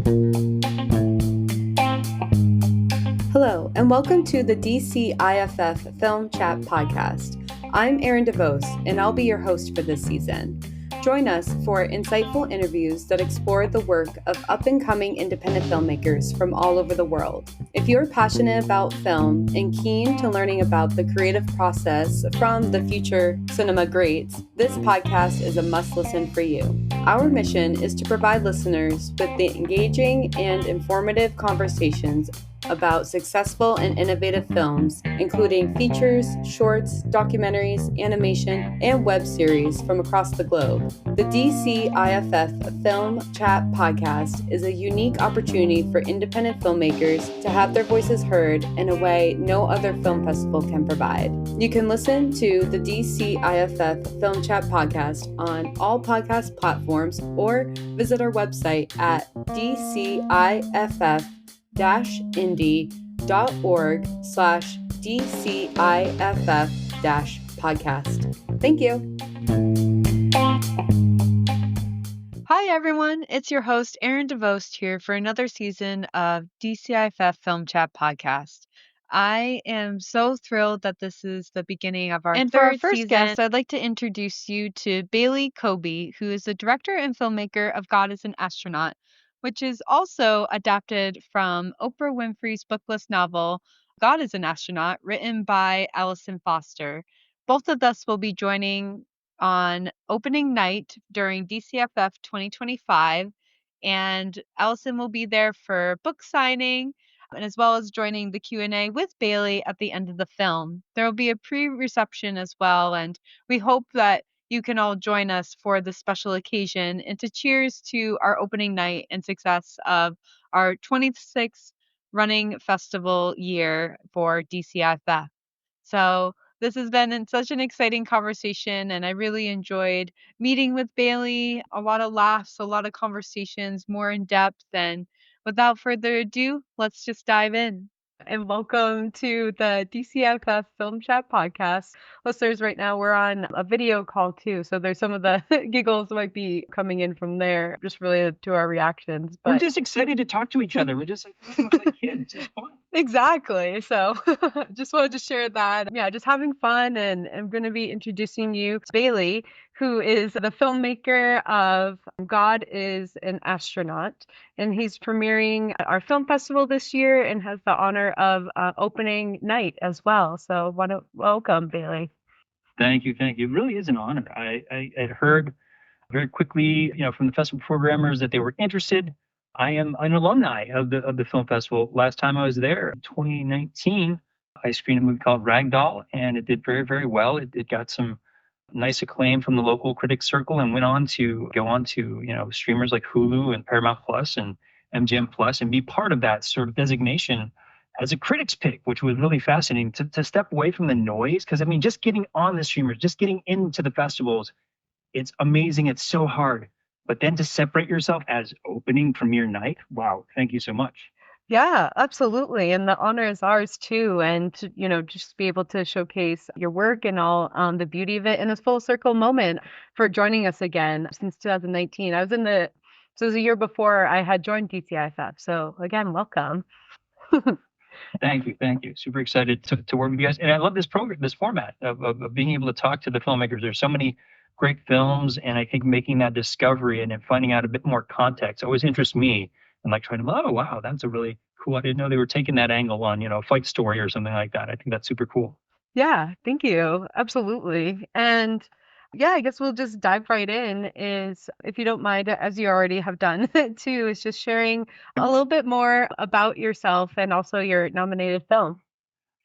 Hello, and welcome to the DCIFF Film Chat Podcast. I'm Erin DeVos, and I'll be your host for this season. Join us for insightful interviews that explore the work of up-and-coming independent filmmakers from all over the world. If you're passionate about film and keen to learning about the creative process from the future cinema greats, this podcast is a must-listen for you. Our mission is to provide listeners with the engaging and informative conversations about successful and innovative films, including features, shorts, documentaries, animation, and web series from across the globe. The DCIFF Film Chat Podcast is a unique opportunity for independent filmmakers to have their voices heard in a way no other film festival can provide. You can listen to the DCIFF Film Chat Podcast on all podcast platforms or visit our website at DCIFF-indie.org/DCIFF-podcast. Thank you. Hi, everyone. It's your host, Erin DeVos, here for another season of DCIFF Film Chat Podcast. I am so thrilled that this is the beginning of our third season. And for our first guest, I'd like to introduce you to Bailey Kobe, who is the director and filmmaker of God is an Astronaut, which is also adapted from Oprah Winfrey's booklist novel, God is an Astronaut, written by Allison Foster. Both of us will be joining on opening night during DCFF 2025, and Allison will be there for book signing, and as well as joining the Q&A with Bailey at the end of the film. There will be a pre-reception as well, and we hope that you can all join us for this special occasion and to cheers to our opening night and success of our 26th running festival year for DCIFF. So this has been such an exciting conversation, and I really enjoyed meeting with Bailey. A lot of laughs, a lot of conversations, more in depth. And without further ado, let's just dive in. And welcome to the DCFF Film Chat Podcast. Listeners, right now we're on a video call too, so there's some of the giggles might be coming in from there, just related to our reactions. But we're just excited to talk to each other. We're just like kids. It's fun. Exactly. So just wanted to share that. Yeah, just having fun. And I'm going to be introducing you to Bailey, who is the filmmaker of God is an Astronaut. And he's premiering at our film festival this year and has the honor of opening night as well. So want to welcome Bailey. Thank you. Thank you. It really is an honor. I had heard very quickly, from the festival programmers that they were interested. I am an alumni of the film festival. Last time I was there, 2019, I screened a movie called Ragdoll, and it did very, very well. It got some nice acclaim from the local critics circle and went on to go on to streamers like Hulu and Paramount Plus and MGM Plus and be part of that sort of designation as a critics pick, which was really fascinating to step away from the noise. Because just getting on the streamers, just getting into the festivals, it's amazing. It's so hard. But then to separate yourself as opening premiere night, wow, thank you so much. Yeah, absolutely. And the honor is ours too. And to, just be able to showcase your work and all the beauty of it in this full circle moment for joining us again since 2019. So it was a year before I had joined DCIFF. So again, welcome. Thank you. Super excited to work with you guys. And I love this program, this format of being able to talk to the filmmakers. There's so many great films, and I think making that discovery and then finding out a bit more context always interests me. And trying to, oh wow, that's a really cool. I didn't know they were taking that angle on Fight Story or something like that. I think that's super cool. Yeah, thank you. Absolutely. And yeah, I guess we'll just dive right in. Is if you don't mind, as you already have done too, is just sharing a little bit more about yourself and also your nominated film.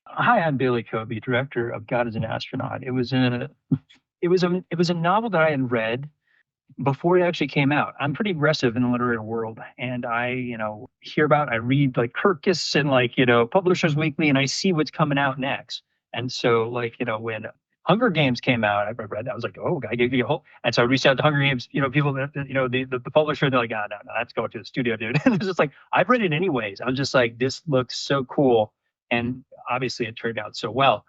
Hi, I'm Bailey Kobe, director of God is an Astronaut. It was a novel that I had read before it actually came out. I'm pretty aggressive in the literary world, and I read like Kirkus and Publishers Weekly, and I see what's coming out next. And so when Hunger Games came out, I read that. I was like, oh, I gave you a hope. And so I reached out to Hunger Games, people, the publisher, they're like, no, let's go to the studio, dude. And it's just like, I've read it anyways. I was just like, this looks so cool. And obviously it turned out so well.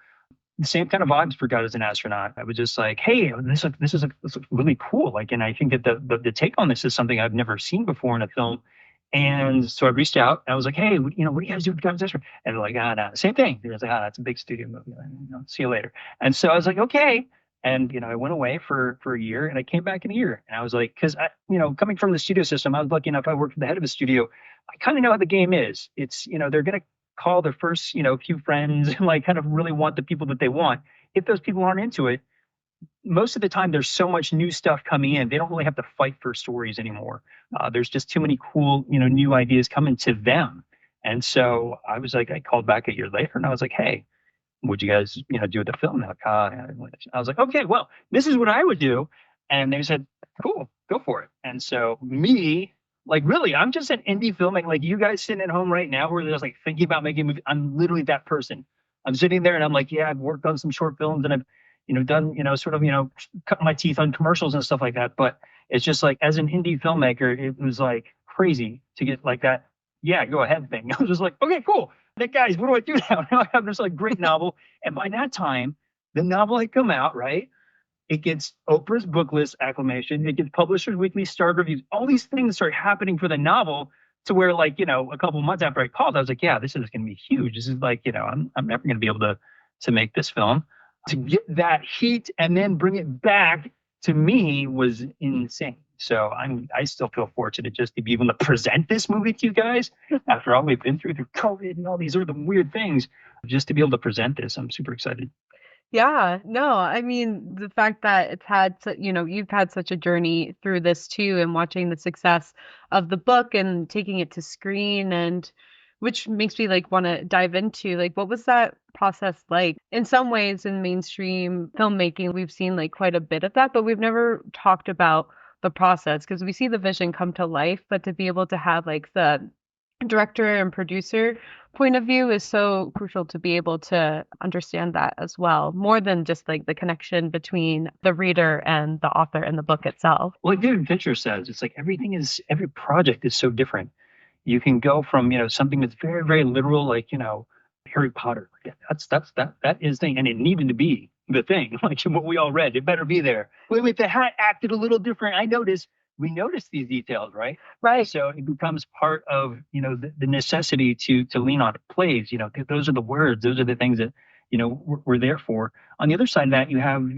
The same kind of vibes for God as an Astronaut. I was just like, hey, this looks really cool. And I think that the take on this is something I've never seen before in a film. And so I reached out. I was like, hey, what do you guys do with Guns Astronaut? And they're like, no, same thing. They're like, that's a big studio movie. See you later. And so I was like, okay. And I went away for a year, and I came back in a year. And I was like, because coming from the studio system, I was lucky enough. I worked for the head of a studio. I kind of know how the game is. It's they're gonna call their first few friends and like kind of really want the people that they want. If those people aren't into it, most of the time there's so much new stuff coming in, they don't really have to fight for stories anymore. There's just too many cool new ideas coming to them. And so I called back a year later, and I was like, hey, would you guys do with the film? They're like, I was like, okay, well, this is what I would do. And they said, cool, go for it. And so me, like, really, I'm just an indie filmmaker, like you guys sitting at home right now, where they're just like thinking about making a movie. I'm literally that person. I'm sitting there and I'm like, yeah, I've worked on some short films, and I've done sort of cut my teeth on commercials and stuff like that. But it's just like, as an indie filmmaker, it was like crazy to get like that, yeah, go ahead thing. I was just like, okay, cool. Like, guys, what do I do now? Now I have this like great novel. And by that time, the novel had come out, right? It gets Oprah's book list acclamation. It gets Publishers Weekly star reviews. All these things start happening for the novel, to where, like, a couple of months after I called, I was like, yeah, this is going to be huge. This is like, I'm never going to be able to make this film. To get that heat and then bring it back to me was insane. So I still feel fortunate just to be able to present this movie to you guys after all we've been through COVID and all these other weird things. Just to be able to present this, I'm super excited. Yeah, no, I mean, the fact that you've had such a journey through this too, and watching the success of the book and taking it to screen, and which makes me like want to dive into like, what was that process like? In some ways, in mainstream filmmaking, we've seen like quite a bit of that, but we've never talked about the process, because we see the vision come to life, but to be able to have like the director and producer point of view is so crucial, to be able to understand that as well, more than just like the connection between the reader and the author and the book itself. Well, like David Fincher says, it's like every project is so different. You can go from something that's very very literal, like Harry Potter. Yeah, that is thing, and it needed to be the thing, like what we all read. It better be there. Wait, if the hat acted a little different, we notice these details, right? Right. So it becomes part of the necessity to lean on. It plays. Those are the words. Those are the things that we're there for. On the other side of that, you have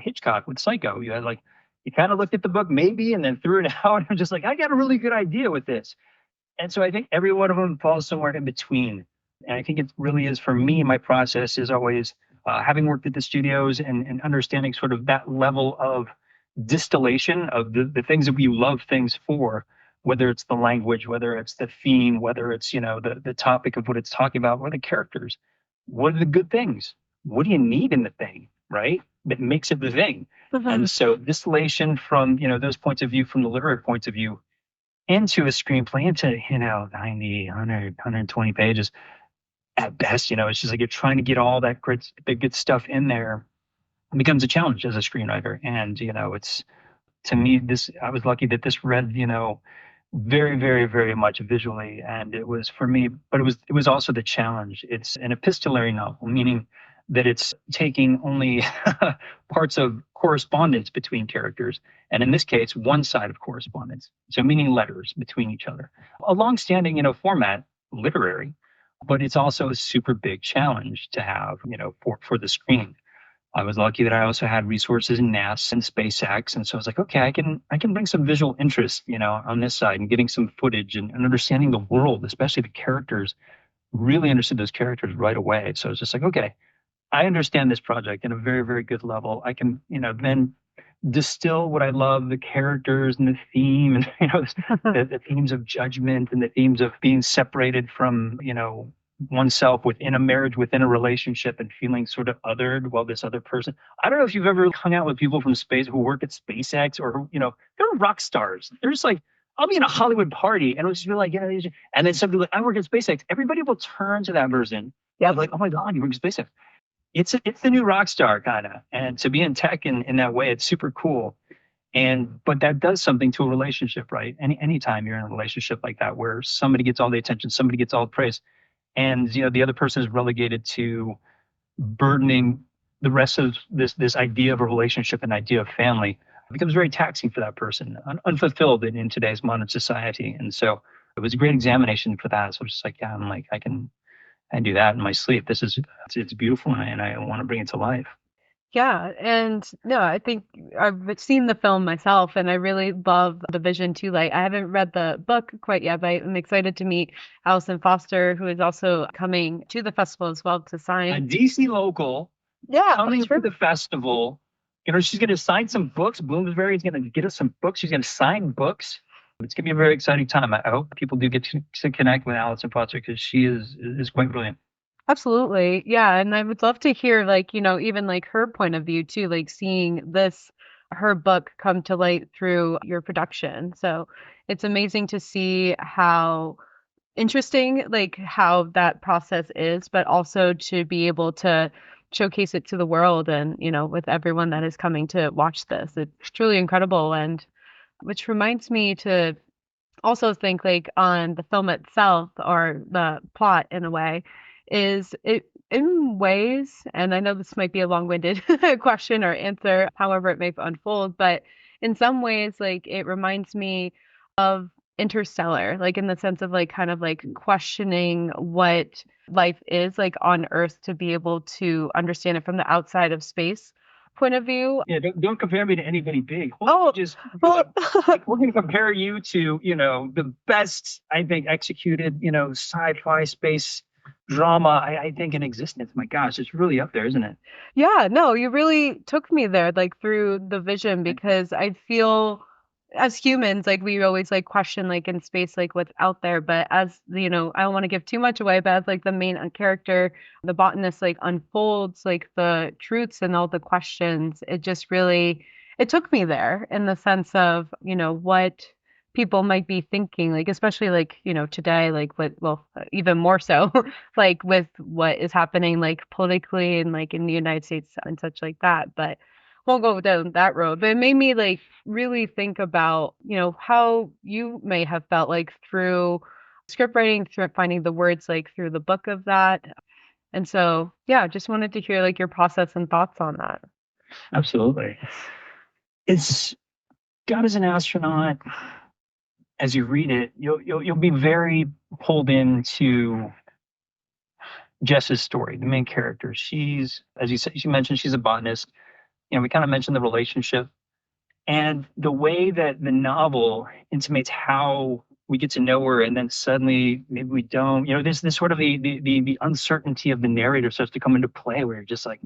Hitchcock with Psycho. You had like, you kind of looked at the book maybe and then threw it out. And I'm just like, I got a really good idea with this. And so I think every one of them falls somewhere in between. And I think it really is, for me, my process is always having worked at the studios, and understanding sort of that level of distillation of the things that we love things for, whether it's the language, whether it's the theme, whether it's, the topic of what it's talking about, or the characters. What are the good things? What do you need in the thing, right? That makes it the thing. And so distillation from, those points of view, from the literary points of view, into a screenplay, into 90, 100, 120 pages at best. It's just like you're trying to get all that great, the good stuff in there. It becomes a challenge as a screenwriter. And it's, to me, this, I was lucky that this read very very very much visually, and it was for me. But it was also the challenge. It's an epistolary novel, meaning that it's taking only parts of correspondence between characters, and in this case, one side of correspondence, so meaning letters between each other. A long-standing format, literary, but it's also a super big challenge to have for the screen. I was lucky that I also had resources in NASA and SpaceX, and so I was like, okay, I can bring some visual interest, on this side, and getting some footage, and understanding the world, especially the characters. Really understood those characters right away. So I was just like, okay, I understand this project in a very very good level. I can then distill what I love, the characters and the theme, and the themes of judgment, and the themes of being separated from oneself within a marriage, within a relationship, and feeling sort of othered while this other person. I don't know if you've ever hung out with people from space who work at SpaceX, or they're rock stars. They're just like, I'll be in a Hollywood party and it'll just be like, yeah, and then somebody like, I work at SpaceX. Everybody will turn to that person. Yeah, like, oh my God, you work at SpaceX. It's the new rock star kind of. And to be in tech in that way, it's super cool. But that does something to a relationship, right? Anytime you're in a relationship like that, where somebody gets all the attention, somebody gets all the praise, and the other person is relegated to burdening the rest of this idea of a relationship and idea of family, it becomes very taxing for that person, unfulfilled in today's modern society. And so it was a great examination for that. So it's just like, yeah, I'm like, I do that in my sleep. It's beautiful, and I want to bring it to life. Yeah, and no, I think I've seen the film myself, and I really love the vision too. Like, I haven't read the book quite yet, but I'm excited to meet Allison Foster, who is also coming to the festival as well to A sign. DC local Yeah, coming to true. the festival. She's going to sign some books. Bloomsbury is going to get us some books. She's going to sign books. It's going to be a very exciting time. I hope people do get to connect with Alison Foster because she is quite brilliant. Absolutely. Yeah, and I would love to hear like, even like her point of view too, like seeing this her book come to light through your production. So, it's amazing to see how interesting, like how that process is, but also to be able to showcase it to the world and, with everyone that is coming to watch this. It's truly incredible. And which reminds me to also think like on the film itself or the plot in a way is it in ways, and I know this might be a long-winded question or answer, however it may unfold, but in some ways, like it reminds me of Interstellar, like in the sense of like kind of like questioning what life is like on Earth to be able to understand it from the outside of space point of view. Yeah, don't compare me to anybody big. Oh, Just well, like we're going to compare you to the best I think executed sci-fi space drama I think in existence. My gosh, it's really up there, isn't it? yeah, no, you really took me there, like through the vision, because I feel as humans, like we always like question like in space, like what's out there. But as I don't want to give too much away, but as like the main character, the botanist like unfolds like the truths and all the questions, it just really it took me there in the sense of, what people might be thinking, like especially like, today, like what well, even more so like with what is happening like politically and like in the United States and such like that. But won't go down that road. But it made me like really think about, how you may have felt like through script writing, through finding the words like through the book of that. And so, yeah, just wanted to hear like your process and thoughts on that. Absolutely. It's God as an astronaut. As you read it, you'll be very pulled into Jess's story, the main character. She's, as you said, you mentioned, she's a botanist. We kind of mentioned the relationship and the way that the novel intimates how we get to know her, and then suddenly maybe we don't. There's this sort of the uncertainty of the narrator starts to come into play, where you're just like,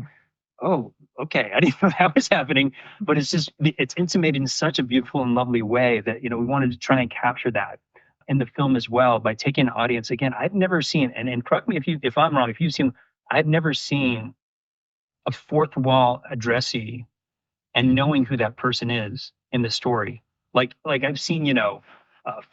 oh, okay, I didn't know that was happening, but it's intimated in such a beautiful and lovely way that we wanted to try and capture that in the film as well by taking an audience. Again, I've never seen, and correct me if I'm wrong, if you've seen, I've never seen a fourth wall addressee and knowing who that person is in the story. Like I've seen,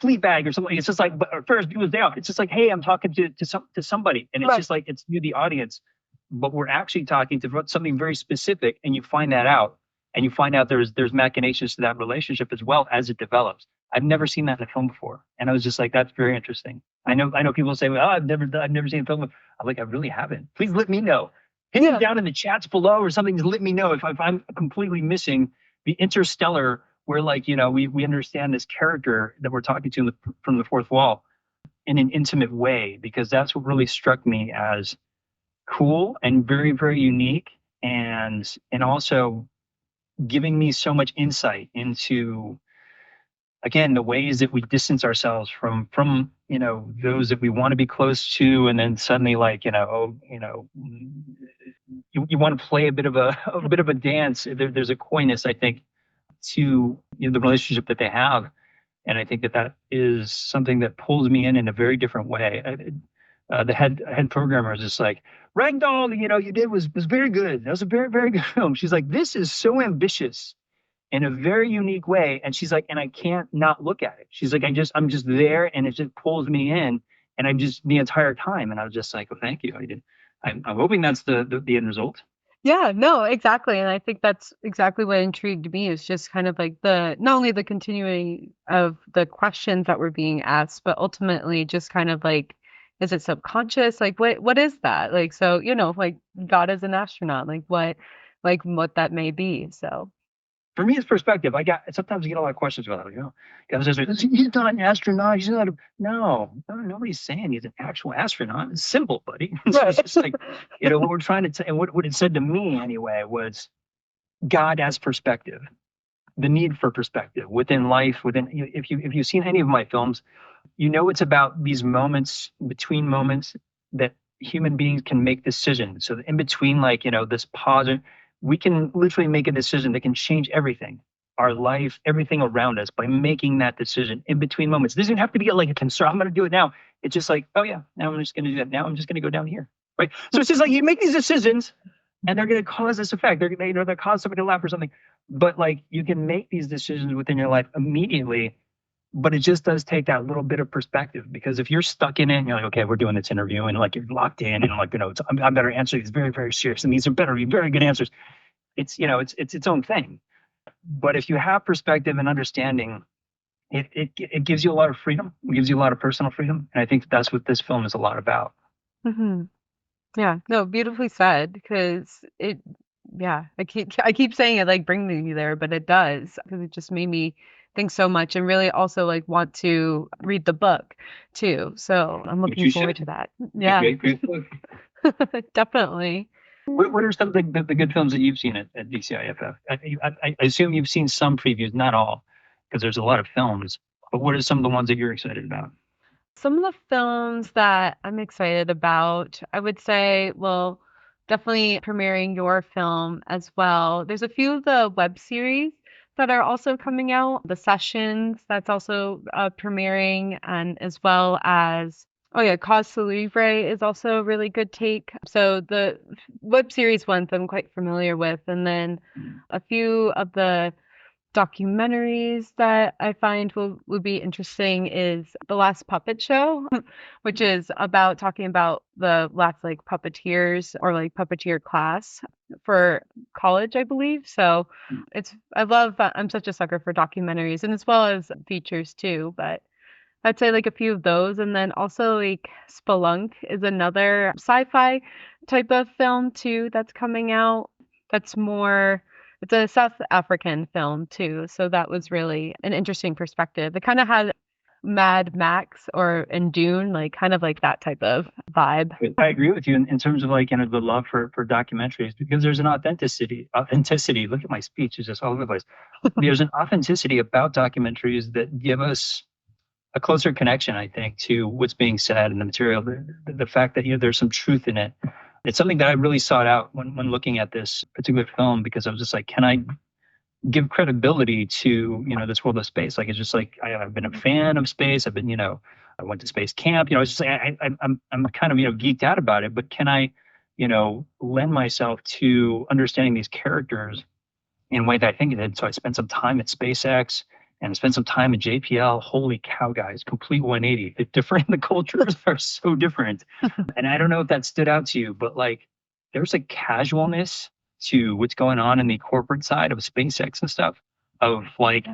Fleabag or something. It's just like, but Ferris Bueller's Day Off. It's just like, hey, I'm talking to somebody, and it's Right. just like it's you, the audience, but we're actually talking to something very specific, and you find that out, and you find out there's machinations to that relationship as well as it develops. I've never seen that in a film before, and I was just like, that's very interesting. I know people say, well, I've never seen a film. I'm like, I really haven't. Please let me know. Hit me Yeah. down in the chats below or something to let me know if I'm completely missing the Interstellar, where like we understand this character that we're talking to from the fourth wall in an intimate way, because that's what really struck me as cool and very very unique, and also giving me so much insight into, again, the ways that we distance ourselves from those that we want to be close to, and then suddenly like you want to play a bit of a bit of a dance. There's a coyness, I think, to the relationship that they have, and I think that is something that pulls me in a very different way. The head programmer is just like, Ragdoll, you did was very good. That was a very very good film. She's like, this is so ambitious in a very unique way, and she's like, and I can't not look at it. She's like, I'm just there, and it just pulls me in, and I'm just the entire time, and I was just like, well, thank you. I'm hoping that's the end result. Yeah, no, exactly. And I think that's exactly what intrigued me is just kind of like the not only the continuing of the questions that were being asked, but ultimately just kind of like, is it subconscious? Like what is that? Like so, like God is an astronaut, like what that may be. So For me, it's perspective. Sometimes I get a lot of questions about it. Guys say, he's not an astronaut. He's not. Nobody's saying he's an actual astronaut. It's simple, buddy. It's just like, what we're trying to say, and what it said to me anyway was God as perspective, the need for perspective within life. If you've seen any of my films, it's about these moments, between moments, that human beings can make decisions. So in between, like, this pause, we can literally make a decision that can change everything, our life, everything around us, by making that decision in between moments. This doesn't have to be like a concern. I'm going to do it now. It's just like, oh yeah, now I'm just going to do that. Now I'm just going to go down here. Right. So it's just like you make these decisions and they're going to cause this effect. They're cause somebody to laugh or something. But like, you can make these decisions within your life immediately. But it just does take that little bit of perspective, because if you're stuck in it and you're like, okay, we're doing this interview, and like you're locked in and like, I better answer these very, very serious, and these are better, very good answers. It's its own thing. But if you have perspective and understanding, it gives you a lot of freedom. It gives you a lot of personal freedom. And I think that's what this film is a lot about. Hmm. Yeah, no, beautifully said. Because yeah, I keep saying it like bringing me there, but it does, because it just made me think so much, and really also like want to read the book too. So I'm Which looking you forward should. to that. A Yeah, great book. definitely. What are some of the good films that you've seen at DCIFF? I assume you've seen some previews, not all, because there's a lot of films. But what are some of the ones that you're excited about? Some of the films that I'm excited about, I would say, well, definitely premiering your film as well. There's a few of the web series that are also coming out, The Sessions, that's also premiering, and as well as, oh yeah, Cause Célèbre is also a really good take. So the web series ones I'm quite familiar with, and then a few of the documentaries that I find would be interesting is The Last Puppet Show, which is about talking about the last like puppeteers or like puppeteer class for college, I believe. So I'm such a sucker for documentaries, and as well as features too, but I'd say like a few of those. And then also like Spelunk is another sci-fi type of film too that's coming out. It's a South African film too. So that was really an interesting perspective. It kind of had Mad Max and Dune, like kind of like that type of vibe. I agree with you in terms of like, the love for documentaries, because there's an authenticity. Look at my speech; it's just all over the place. There's an authenticity about documentaries that give us a closer connection, I think, to what's being said and the material. The fact that there's some truth in it. It's something that I really sought out when looking at this particular film, because I was just like, can I give credibility to this world of space? Like, it's just like, I've been a fan of space. I went to space camp. It's just like I'm kind of geeked out about it. But can I lend myself to understanding these characters in a way that I think it did? So I spent some time at SpaceX and I spent some time at JPL. Holy cow, guys, complete 180. The cultures are so different. And I don't know if that stood out to you, but like, there's a casualness to what's going on in the corporate side of SpaceX and stuff, of like,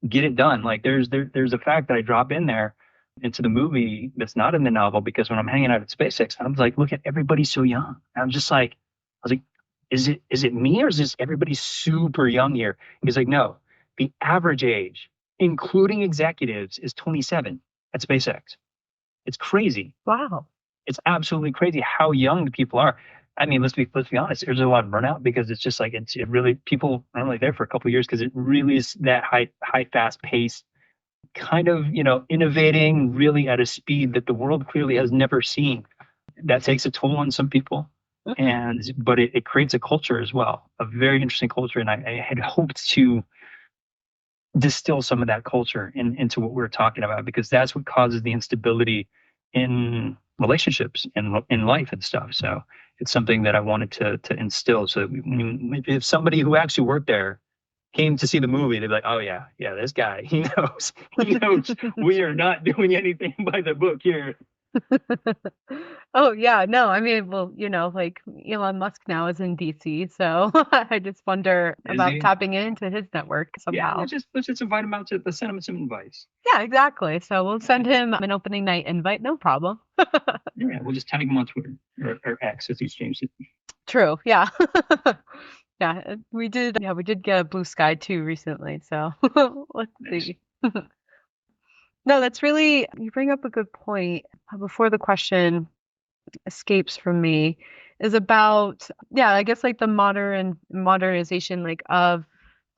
get it done. Like, there's a fact that I drop in there into the movie that's not in the novel, because when I'm hanging out at SpaceX, I'm like, look at everybody so young. I'm just like, I was like, is it me, or is this everybody super young here? He's like, no, the average age, including executives, is 27 at SpaceX. It's crazy. Wow. It's absolutely crazy how young the people are. I mean, let's be honest. There's a lot of burnout, because it's just like, it really, people are only there for a couple of years, because it really is that high, fast pace, kind of innovating really at a speed that the world clearly has never seen. That takes a toll on some people, but it creates a culture as well, a very interesting culture. And I had hoped to distill some of that culture into what we're talking about, because that's what causes the instability in relationships and in life and stuff. So it's something that I wanted to instill. So if somebody who actually worked there came to see the movie, they'd be like, oh yeah, this guy, he knows we are not doing anything by the book here. Oh yeah, no, I mean, well, like Elon Musk now is in DC, so I just wonder Is about he? tapping into his network Yeah, somehow. let's just invite him out to send him some advice. Yeah, exactly. So we'll send him an opening night invite, no problem. Yeah, we'll just tag him on Twitter, or X, as he's changed it. True, yeah. Yeah, we did get a blue sky too recently, so let's Nice. see. No, that's really you bring up a good point. Before the question escapes from me is about yeah, I guess like the modernization like of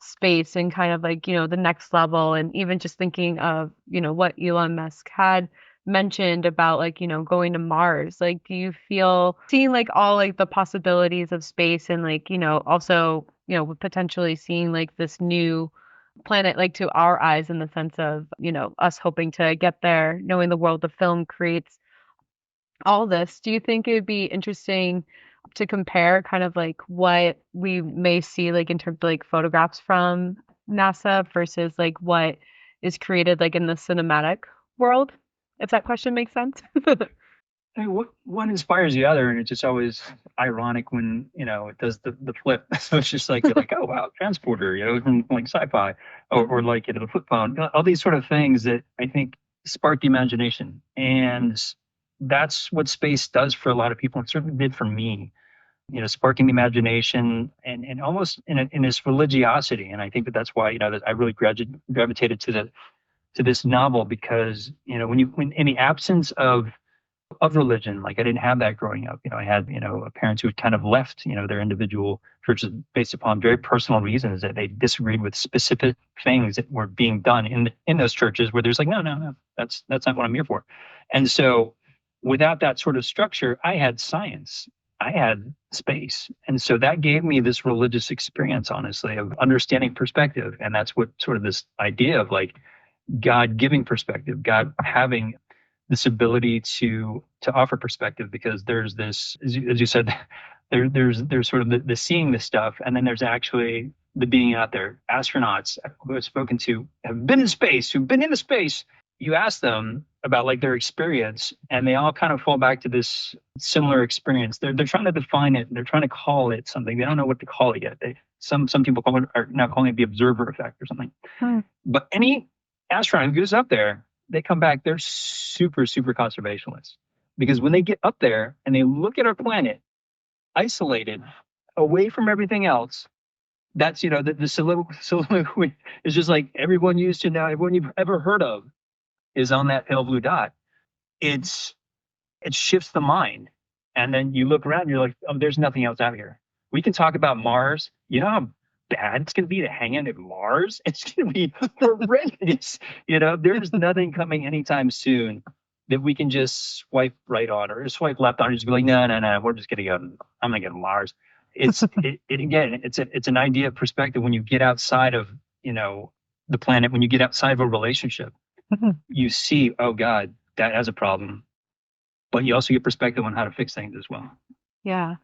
space and kind of like, the next level and even just thinking of, what Elon Musk had mentioned about like, going to Mars. Like do you feel seeing like all like the possibilities of space and like, also, potentially seeing like this new planet like to our eyes in the sense of, us hoping to get there, knowing the world the film creates all this, do you think it would be interesting to compare kind of like what we may see like in terms of like photographs from NASA versus like what is created like in the cinematic world? If that question makes sense. I mean, what one inspires the other, and it's just always ironic when it does the flip. So it's just like you're like, oh wow, transporter, from like sci-fi, or like the flip phone, all these sort of things that I think spark the imagination, and that's what space does for a lot of people. It certainly did for me. Sparking the imagination and almost in this religiosity, and I think that's why that I really gravitated to this novel because when in the absence of religion. Like I didn't have that growing up. I had, parents who had kind of left, their individual churches based upon very personal reasons that they disagreed with specific things that were being done in those churches where there's like, no, no, no, that's not what I'm here for. And so without that sort of structure, I had science. I had space. And so that gave me this religious experience, honestly, of understanding perspective. And that's what sort of this idea of like God giving perspective, God having this ability to offer perspective because there's this as you said there's sort of the seeing this stuff and then there's actually the being out there astronauts who I've spoken to have been in space who've been in the space you ask them about like their experience and they all kind of fall back to this similar experience they're trying to define it they're trying to call it something they don't know what to call it yet some people are now calling it the observer effect or something Hmm. but any astronaut who goes up there, they come back, they're super, super conservationists. Because when they get up there and they look at our planet isolated, away from everything else, that's, the soliloquy is just like everyone used to know, everyone you've ever heard of is on that pale blue dot. It's it shifts the mind. And then you look around and you're like, oh, there's nothing else out here. We can talk about Mars. You know how bad it's going to be to hang out at Mars? It's going to be horrendous. There's nothing coming anytime soon that we can just swipe right on or swipe left on and just be like, no, no, no, we're just going to go. I'm going to go to Mars. Again, it's an idea of perspective when you get outside of, the planet, when you get outside of a relationship, you see, oh God, that has a problem but you also get perspective on how to fix things as well. Yeah.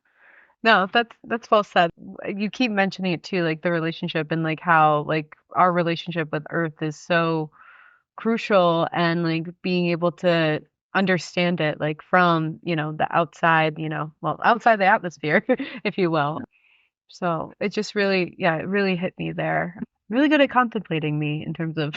No, that's well said. You keep mentioning it too, like the relationship and like how like our relationship with Earth is so crucial and like being able to understand it like from, the outside, well, outside the atmosphere, if you will. So it just really, yeah, it really hit me there. Really good at contemplating me in terms of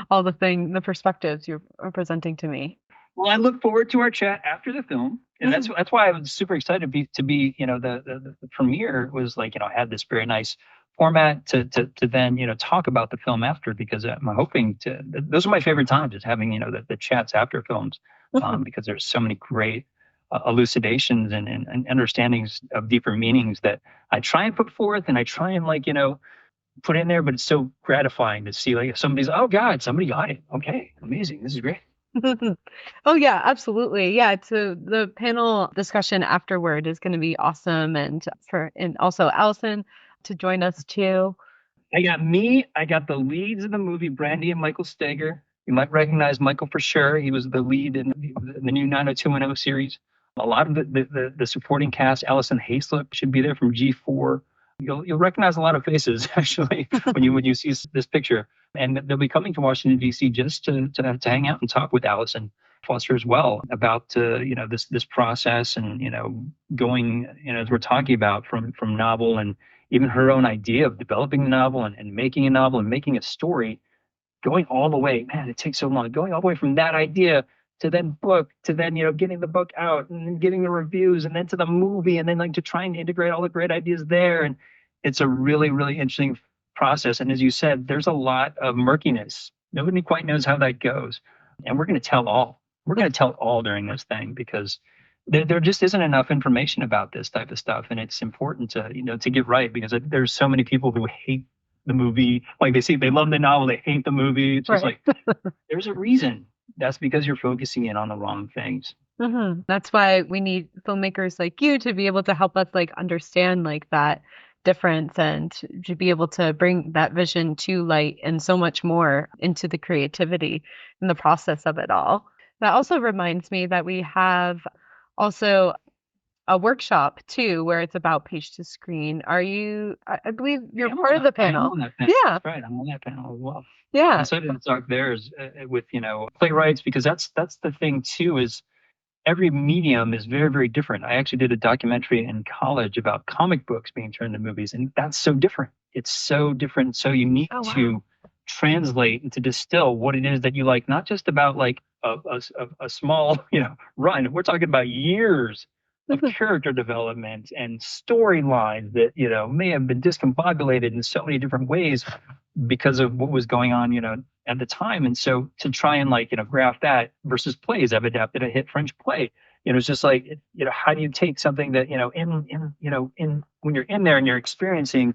all the perspectives you're presenting to me. Well, I look forward to our chat after the film, and that's why I was super excited to be the premiere was like had this very nice format to then talk about the film after because I'm hoping to those are my favorite times is having the chats after films because there's so many great elucidations and understandings of deeper meanings that I try and put forth and I try and like put in there, but it's so gratifying to see like if somebody's oh God somebody got it okay amazing this is great. Oh yeah, absolutely. Yeah, so the panel discussion afterward is going to be awesome and also Allison to join us too. I got me. I got the leads in the movie, Brandy and Michael Steger. You might recognize Michael for sure. He was the lead in the new 90210 series. A lot of the supporting cast, Allison Hayslip should be there from G4. You'll recognize a lot of faces actually when you see this picture. And they'll be coming to Washington D.C. just to hang out and talk with Allison Foster as well about this process and going as we're talking about from novel and even her own idea of developing a novel and making a novel and making a story, going all the way, man, it takes so long. Going all the way from that idea to then book, to then, getting the book out and then getting the reviews and then to the movie and then like to try and integrate all the great ideas there. And it's a really, really interesting process. And as you said, there's a lot of murkiness. Nobody quite knows how that goes. And we're going to tell all. We're going to tell all during this thing because there just isn't enough information about this type of stuff. And it's important to, to get right because there's so many people who hate the movie. Like they love the novel, they hate the movie. It's just Right. like, there's a reason. That's because you're focusing in on the wrong things. That's why we need filmmakers like you to be able to help us like understand like that difference and to be able to bring that vision to light and so much more into the creativity and the process of it all. That also reminds me that we have also a workshop too where it's about page to screen. I believe you're part of the I am panel. on that panel. Yeah. That's right. I'm on that panel as well. Yeah. And so did talk there is with playwrights because that's the thing too is every medium is very, very different. I actually did a documentary in college about comic books being turned into movies, and that's so different. It's so different, so unique Oh, wow. to translate and to distill what it is that you like, not just about like a small, run. We're talking about years of character development and storylines that, may have been discombobulated in so many different ways because of what was going on, at the time. And so to try and like, graph that versus plays, I've adapted a hit French play. It's just like, how do you take something that, in when you're in there and you're experiencing,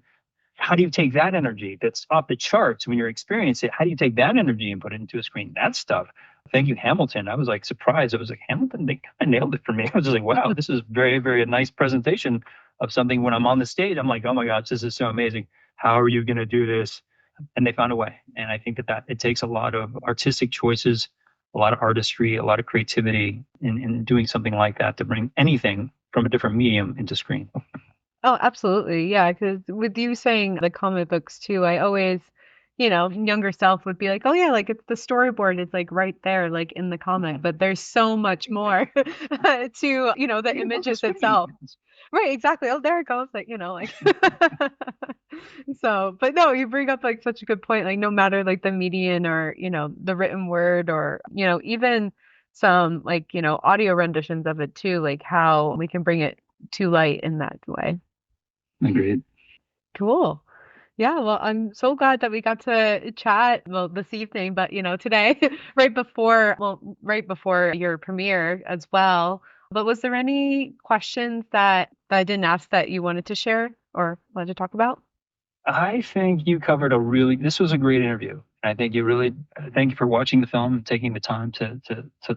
how do you take that energy that's off the charts when you're experiencing it? How do you take that energy and put it into a screen? That stuff. Thank you, Hamilton. I was like surprised. I was like, Hamilton, they kind of nailed it for me. I was just like, wow, this is very, very nice presentation of something. When I'm on the stage, I'm like, oh my gosh, this is so amazing. How are you going to do this? And they found a way. And I think that it takes a lot of artistic choices, a lot of artistry, a lot of creativity in doing something like that to bring anything from a different medium into screen. Oh, absolutely. Yeah, because with you saying the comic books too, I always, younger self would be like, oh yeah, like it's the storyboard is like right there, like in the comic, but there's so much more to, the images itself. Right, exactly. Oh, there it goes. Like, like so, but no, you bring up like such a good point. Like no matter like the median or, the written word or, even some like, audio renditions of it too, like how we can bring it to light in that way. Agreed. Cool. Yeah, well, I'm so glad that we got to chat, well, this evening, but today, right before your premiere as well. But was there any questions that I didn't ask that you wanted to share or wanted to talk about? I think you covered this was a great interview. I think thank you for watching the film, taking the time to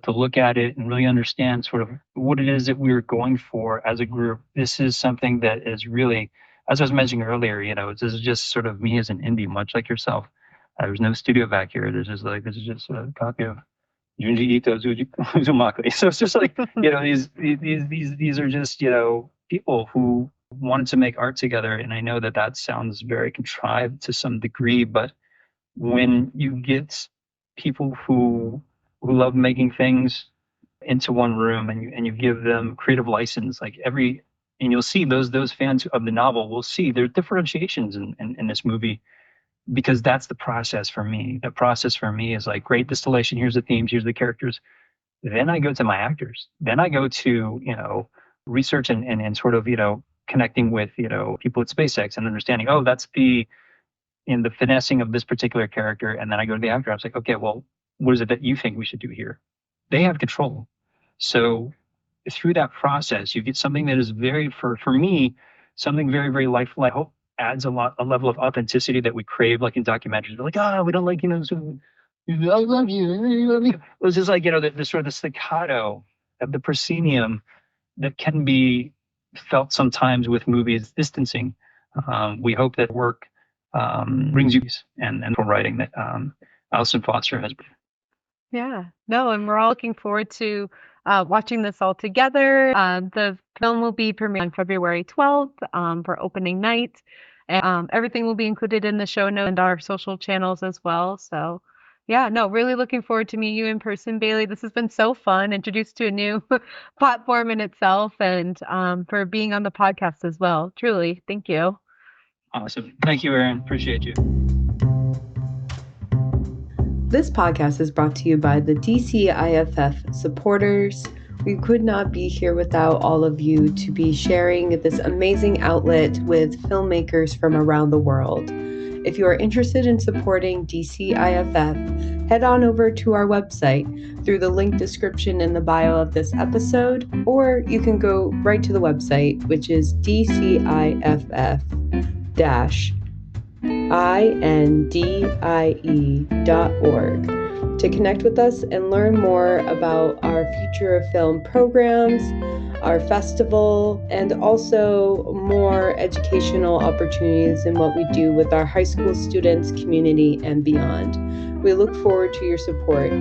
look at it and really understand sort of what it is that we're going for as a group. This is something that is really, as I was mentioning earlier, this is just sort of me as an indie, much like yourself. There's no studio back here. This is just a copy of Junji Ito's Uzumaki. So it's just like, these are just, people who wanted to make art together. And I know that that sounds very contrived to some degree, but when you get people who love making things into one room and you give them creative license, and you'll see those fans of the novel will see there's differentiations in this movie because that's the process for me. The process for me is like great distillation. Here's the themes. Here's the characters. Then I go to my actors. Then I go to, research and sort of, connecting with, people at SpaceX and understanding, oh, that's in the finessing of this particular character. And then I go to the actor. I was like, okay, well, what is it that you think we should do here? They have control. So through that process, you get something that is for me, something very, very lifelike. I hope adds a level of authenticity that we crave, like in documentaries. We're like, we don't like, I love you. I love you. It was just like, the sort of the staccato of the proscenium that can be felt sometimes with movies distancing. We hope that work brings you peace and for writing that Alison Foster has. Yeah, no, and we're all looking forward to watching this all together. The film will be premiering on February 12th for opening night. And everything will be included in the show notes and our social channels as well. So, yeah, no, really looking forward to meeting you in person, Bailey. This has been so fun, introduced to a new platform in itself, and for being on the podcast as well. Truly, thank you. Awesome. Thank you, Aaron. Appreciate you. This podcast is brought to you by the DCIFF supporters. We could not be here without all of you to be sharing this amazing outlet with filmmakers from around the world. If you are interested in supporting DCIFF, head on over to our website through the link description in the bio of this episode, or you can go right to the website, which is DCIFF-INDIE.org, to connect with us and learn more about our Future of Film programs, our festival, and also more educational opportunities in what we do with our high school students, community, and beyond. We look forward to your support.